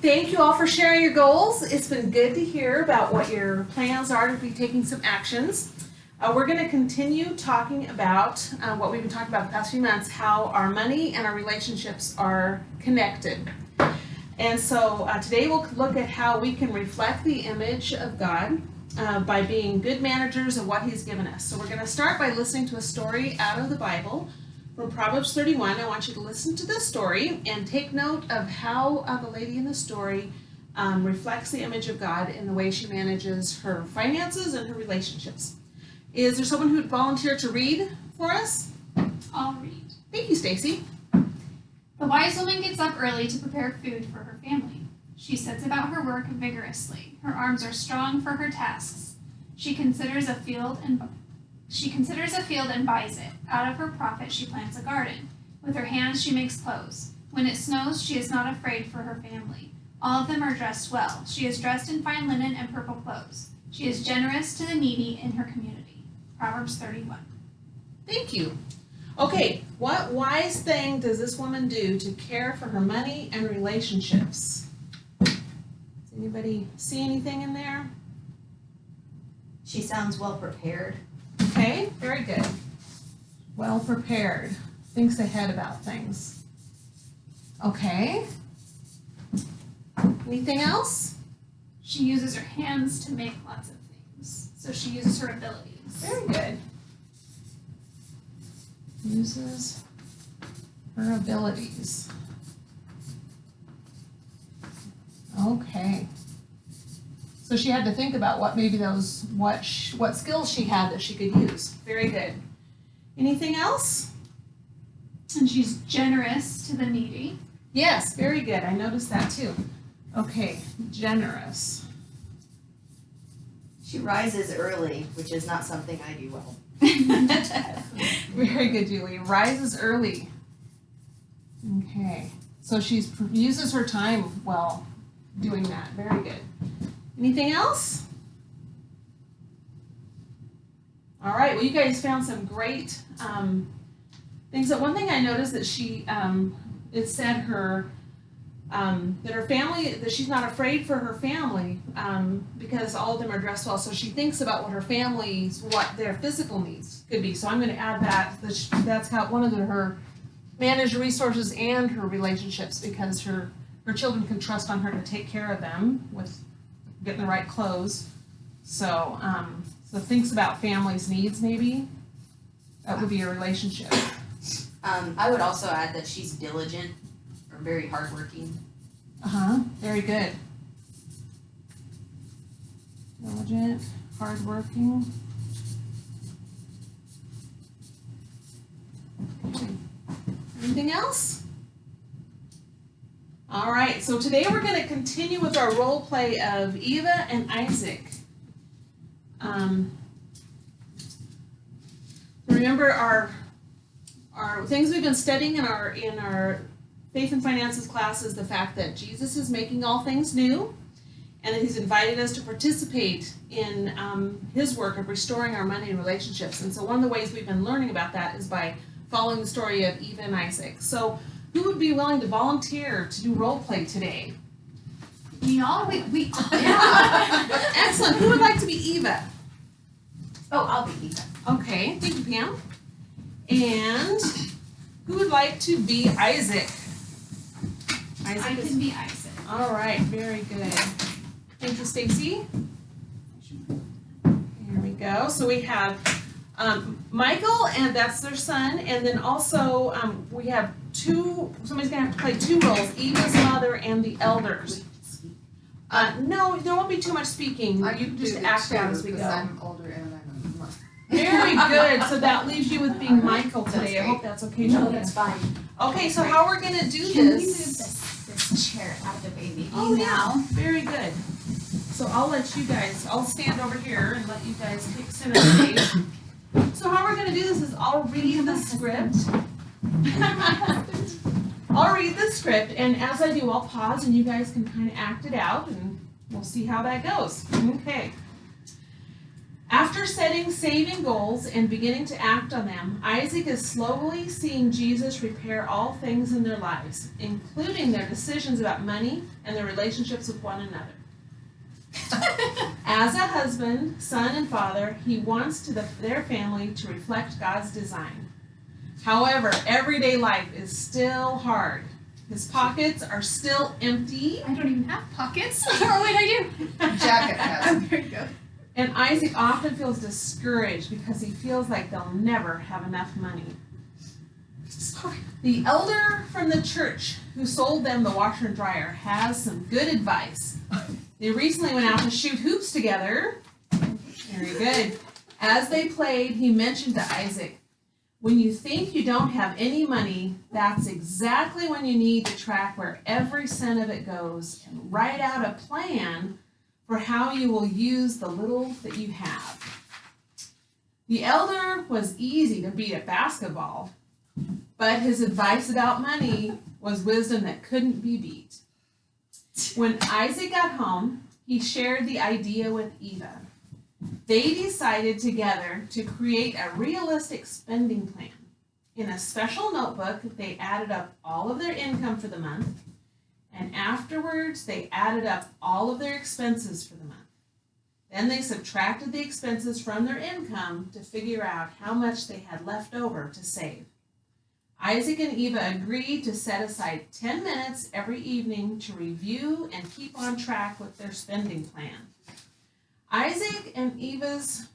Thank you all for sharing your goals. It's been good to hear about what your plans are to be taking some actions. We're going to continue talking about what we've been talking about the past few months, how our money and our relationships are connected. And so today we'll look at how we can reflect the image of God by being good managers of what He's given us. So we're going to start by listening to a story out of the Bible from Proverbs 31. I want you to listen to this story and take note of how the lady in the story reflects the image of God in the way she manages her finances and her relationships. Is there someone who would volunteer to read for us? I'll read. Thank you, Stacy. The wise woman gets up early to prepare food for her family. She sets about her work vigorously. Her arms are strong for her tasks. She considers a field and buys it. Out of her profit she plants a garden. With her hands she makes clothes. When it snows, she is not afraid for her family. All of them are dressed well. She is dressed in fine linen and purple clothes. She is generous to the needy in her community. Proverbs 31. Thank you. Okay, what wise thing does this woman do to care for her money and relationships? Does anybody see anything in there? She sounds well prepared. Okay, very good. Well prepared. Thinks ahead about things. Okay. Anything else? She uses her hands to make lots of things. So she uses her abilities. Very good. Uses her abilities. Okay. So she had to think about what skills she had that she could use. Very good. Anything else? And she's generous to the needy. Yes, very good. I noticed that too. Okay, generous. She rises early, which is not something I do well. Very good, Julie. Rises early. Okay. So she uses her time well doing that. Very good. Anything else? All right. Well, you guys found some great things. That one thing I noticed that it said that her family, that she's not afraid for her family because all of them are dressed well. So she thinks about what their physical needs could be. So I'm going to add that. That's how one of her managed resources and her relationships, because her children can trust on her to take care of them with getting the right clothes. So thinks about family's needs maybe. That would be a relationship. I would also add that she's diligent or very hardworking. Very good. Diligent, hardworking. Okay. Anything else? All right, so today we're going to continue with our role play of Eva and Isaac. Remember our things we've been studying in our Faith and Finances class is the fact that Jesus is making all things new, and that He's invited us to participate in His work of restoring our money and relationships. And so one of the ways we've been learning about that is by following the story of Eva and Isaac. So who would be willing to volunteer to do role play today? We all. Yeah. Excellent. Who would like to be Eva? Oh, I'll be Eva. Okay, thank you, Pam. And who would like to be Isaac? I can be Isaac. All right, very good. Thank you, Stacy. Here we go. So we have Michael, and that's their son, and then also we have somebody's going to have to play two roles, Eva's mother and the elders. No, there won't be too much speaking. You can just act out as we go. I'm older and I'm a mother. Very good. So that leaves you with being Michael today. I hope that's okay, No, Julia. that's fine. Okay, so how we're going to do Can we move this? this chair out of the way? Maybe Oh, yeah. now. Very good. So I'll stand over here and let you guys take center stage. So how we're going to do this is I'll read the script. I'll read the script, and as I do, I'll pause, and you guys can kind of act it out, and we'll see how that goes. Okay. After setting saving goals and beginning to act on them, Isaac is slowly seeing Jesus repair all things in their lives, including their decisions about money and their relationships with one another. As a husband, son, and father, he wants their family to reflect God's design. However, everyday life is still hard. His pockets are still empty. I don't even have pockets. Or wait, I do. Jacket has. There you go. And Isaac often feels discouraged because he feels like they'll never have enough money. Sorry. The elder from the church who sold them the washer and dryer has some good advice. They recently went out to shoot hoops together. Very good. As they played, he mentioned to Isaac, when you think you don't have any money, that's exactly when you need to track where every cent of it goes and write out a plan for how you will use the little that you have. The elder was easy to beat at basketball, but his advice about money was wisdom that couldn't be beat. When Isaac got home, he shared the idea with Eva. They decided together to create a realistic spending plan. In a special notebook, they added up all of their income for the month, and afterwards they added up all of their expenses for the month. Then they subtracted the expenses from their income to figure out how much they had left over to save. Isaac and Eva agreed to set aside 10 minutes every evening to review and keep on track with their spending plan. Isaac and Eva's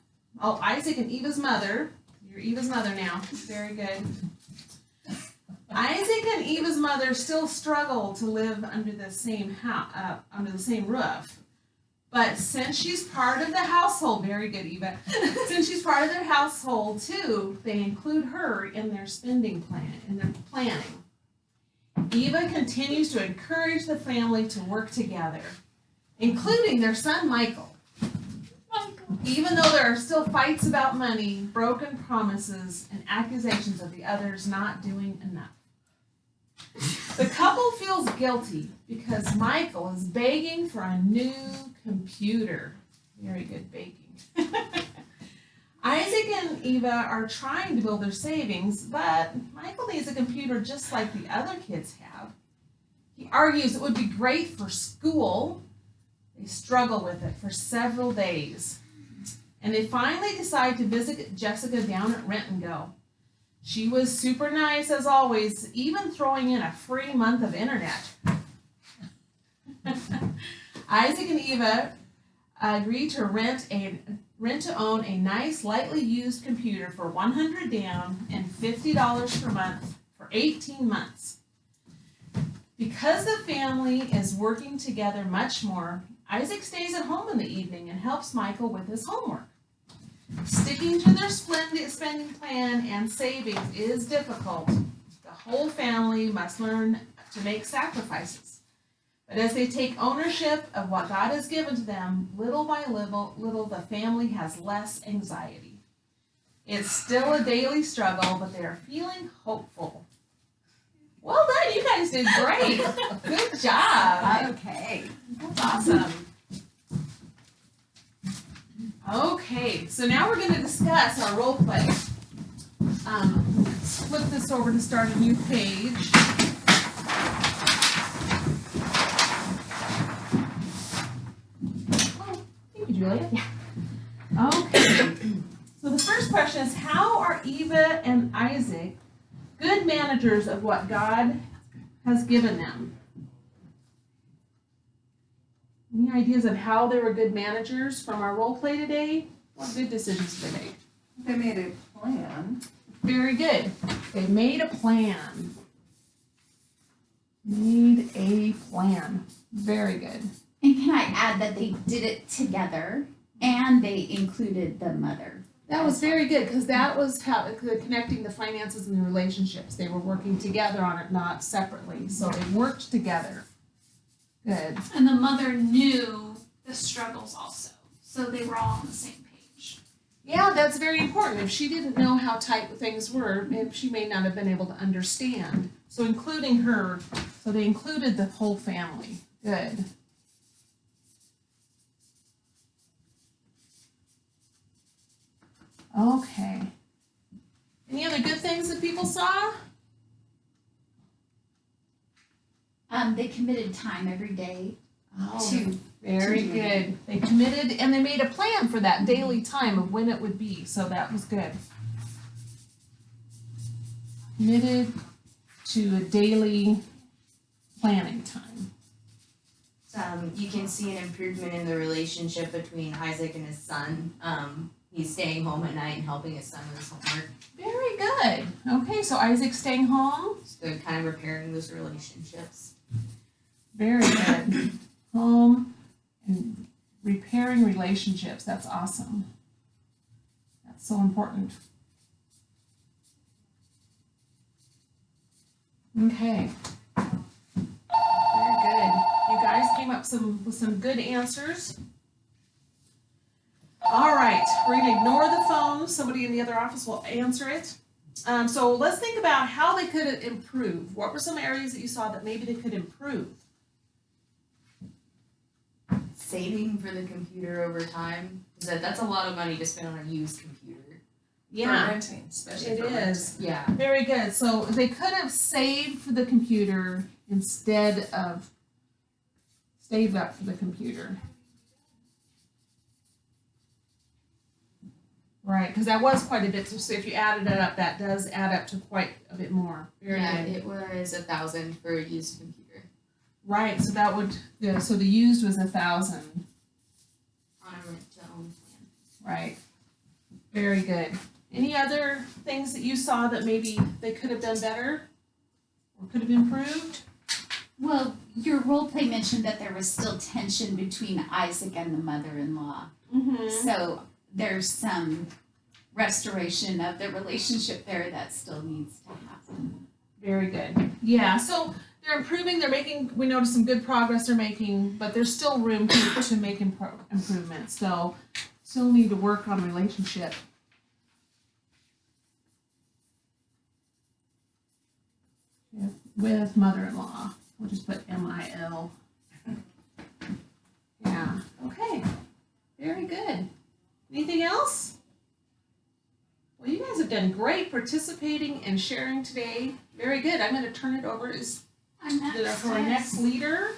mother, you're Eva's mother now, very good. Isaac and Eva's mother still struggle to live under the same roof. But since she's part of the household, very good, Eva. Since she's part of their household too, they include her in their spending plan, in their planning. Eva continues to encourage the family to work together, including their son Michael. Even though there are still fights about money, broken promises, and accusations of the others not doing enough. The couple feels guilty because Michael is begging for a new computer. Very good begging. Isaac and Eva are trying to build their savings, but Michael needs a computer just like the other kids have. He argues it would be great for school. They struggle with it for several days. And they finally decide to visit Jessica down at Rent and Go. She was super nice as always, even throwing in a free month of internet. Isaac and Eva agreed to rent to own a nice, lightly used computer for $100 down and $50 per month for 18 months. Because the family is working together much more, Isaac stays at home in the evening and helps Michael with his homework. Sticking to their spending plan and savings is difficult. The whole family must learn to make sacrifices. But as they take ownership of what God has given to them, little by little, the family has less anxiety. It's still a daily struggle, but they are feeling hopeful. Well done, you guys did great. Good job. Okay. That's awesome. Okay, so now we're going to discuss our role play. Let's flip this over to start a new page. Oh, thank you, Julia. Yeah. Okay, so the first question is, how are Eva and Isaac good managers of what God has given them? Any ideas of how they were good managers from our role play today? What good decisions did they make? They made a plan. Very good. They made a plan. Made a plan. Very good. And can I add that they did it together and they included the mother? That was very good because that was how connecting the finances and the relationships. They were working together on it, not separately. So they worked together. Good. And the mother knew the struggles also, so they were all on the same page. Yeah, that's very important. If she didn't know how tight things were, she may not have been able to understand. So including her, so they included the whole family. Good. Okay. Any other good things that people saw? They committed time every day Oh, to very good. They committed and they made a plan for that daily time of when it would be, so that was good. Committed to a daily planning time. You can see an improvement in the relationship between Isaac and his son. He's staying home at night and helping his son with his homework. Very good. Okay, so Isaac's staying home. So they're kind of repairing those relationships. Very good. Home and repairing relationships. That's awesome. That's so important. Okay. Very good. You guys came up with some good answers. All right, we're going to ignore the phone. Somebody in the other office will answer it. So let's think about how they could improve. What were some areas that you saw that maybe they could improve? Saving for the computer over time. That's a lot of money to spend on a used computer. For renting, especially It for is. renting. Yeah. Very good. So they could have saved for the computer instead of saved up for the computer. Right, because that was quite a bit. So if you added it up, that does add up to quite a bit more. Very Yeah, good. it was $1,000 for a used computer Right, so that would, so the used was 1,000. on a rent to own plan. Right. Very good. Any other things that you saw that maybe they could have done better or could have improved? Well, your role play mentioned that there was still tension between Isaac and the mother-in-law. Mm-hmm. So there's some restoration of the relationship there that still needs to happen. Very good. Yeah, so they're improving, we noticed some good progress they're making, but there's still room to make improvements. So still need to work on relationship. With mother-in-law. We'll just put MIL. Yeah, okay. Very good. Anything else? Well, you guys have done great participating and sharing today. Very good. I'm going to turn it over to our next leader.